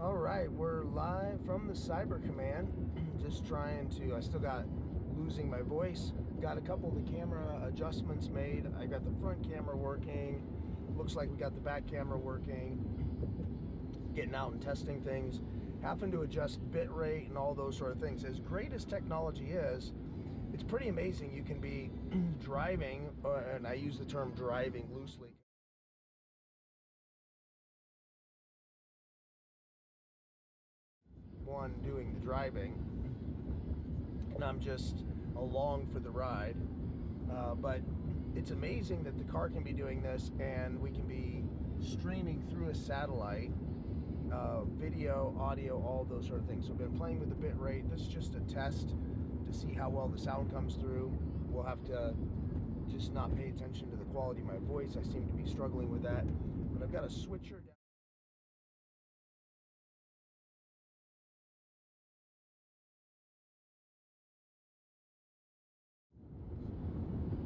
All right, we're live from the Cyber Command. Just trying to, I still got losing my voice. Got a couple of the camera adjustments made. I got the front camera working. Looks like we got the back camera working. Getting out and testing things. Having to adjust bit rate and all those sort of things. As great as technology is, it's pretty amazing. You can be driving, and I use the term driving loosely. One doing the driving, and I'm just along for the ride. But it's amazing that the car can be doing this, and we can be streaming through a satellite, video, audio, all those sort of things. So I've been playing with the bit rate. This is just a test to see how well the sound comes through. We'll have to just not pay attention to the quality of my voice. I seem to be struggling with that, but I've got a switcher down.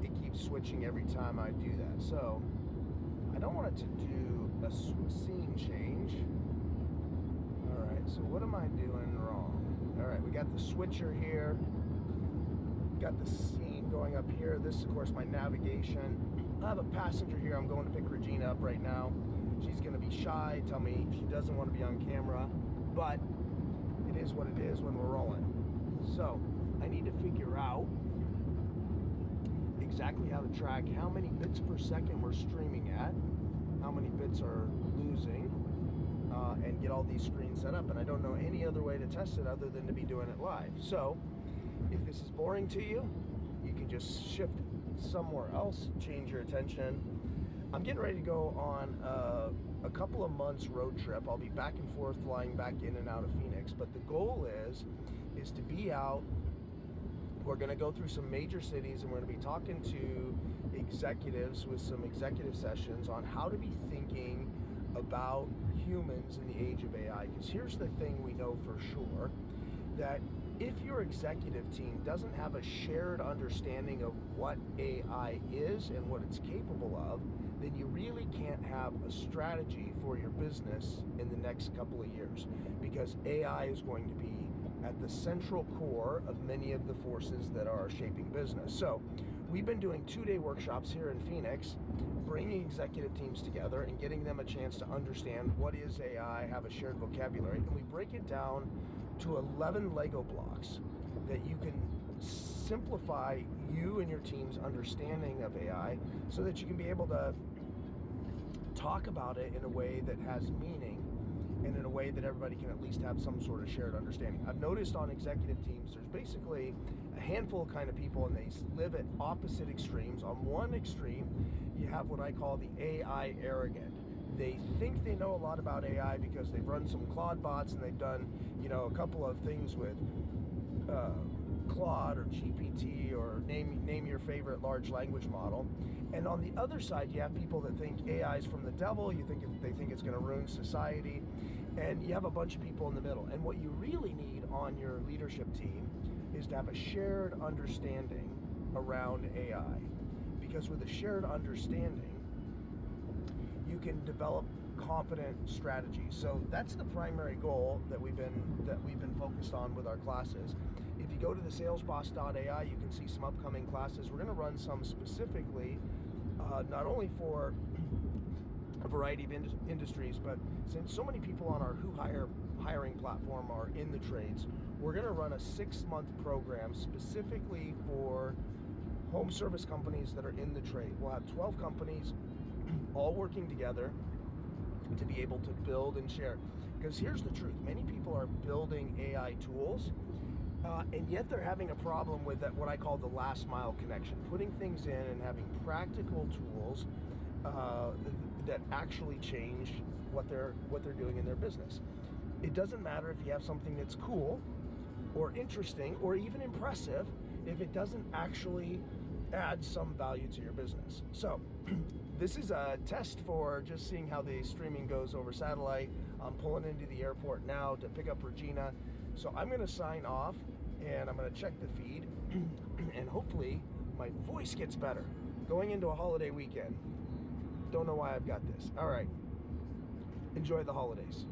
It keeps switching every time I do that, so I don't want it to do a scene change. Alright, so what am I doing wrong? Alright, we got the switcher here, got the scene going up here. This is of course my navigation. I have a passenger here. I'm going to pick Regina up right now. She's going to be shy, tell me she doesn't want to be on camera, but it is what it is when we're rolling. So I need to figure out exactly how to track how many bits per second we're streaming at, how many bits are losing, and get all these screens set up. And I don't know any other way to test it other than to be doing it live. So if this is boring to you, you can just shift somewhere else, change your attention. I'm getting ready to go on a couple of months road trip. I'll be back and forth flying back in and out of Phoenix, but the goal is to be out. We're going to go through some major cities, and we're going to be talking to executives with some executive sessions on how to be thinking about humans in the age of AI. Because here's the thing we know for sure, that if your executive team doesn't have a shared understanding of what AI is and what it's capable of, then you really can't have a strategy for your business in the next couple of years, because AI is going to be at the central core of many of the forces that are shaping business. So we've been doing 2-day workshops here in Phoenix, bringing executive teams together and getting them a chance to understand what is AI, have a shared vocabulary, and we break it down to 11 Lego blocks that you can simplify you and your team's understanding of AI so that you can be able to talk about it in a way that has meaning and in a way that everybody can at least have some sort of shared understanding. I've noticed on executive teams, there's basically a handful of kind of people, and they live at opposite extremes. On one extreme, you have what I call the AI arrogant. They think they know a lot about AI because they've run some Claude bots and they've done, you know, a couple of things with Claude or GPT or name your favorite large language model. And on the other side, you have people that think AI is from the devil. They think it's going to ruin society, and you have a bunch of people in the middle. And what you really need on your leadership team is to have a shared understanding around AI, because with a shared understanding, you can develop competent strategies. So that's the primary goal that we've been focused on with our classes. If you go to the salesboss.ai, you can see some upcoming classes. We're going to run some specifically, not only for a variety of industries, but since so many people on our WhoHire hiring platform are in the trades, we're going to run a 6-month program specifically for home service companies that are in the trade. We'll have 12 companies all working together to be able to build and share. Because here's the truth, many people are building AI tools, and yet they're having a problem with that, what I call the last mile connection, putting things in and having practical tools that actually change what they're doing in their business. It doesn't matter if you have something that's cool or interesting or even impressive if it doesn't actually add some value to your business. So this is a test for just seeing how the streaming goes over satellite. I'm pulling into the airport now to pick up Regina. So I'm going to sign off, and I'm going to check the feed, and hopefully my voice gets better. Going into a holiday weekend. Don't know why I've got this. All right. Enjoy the holidays.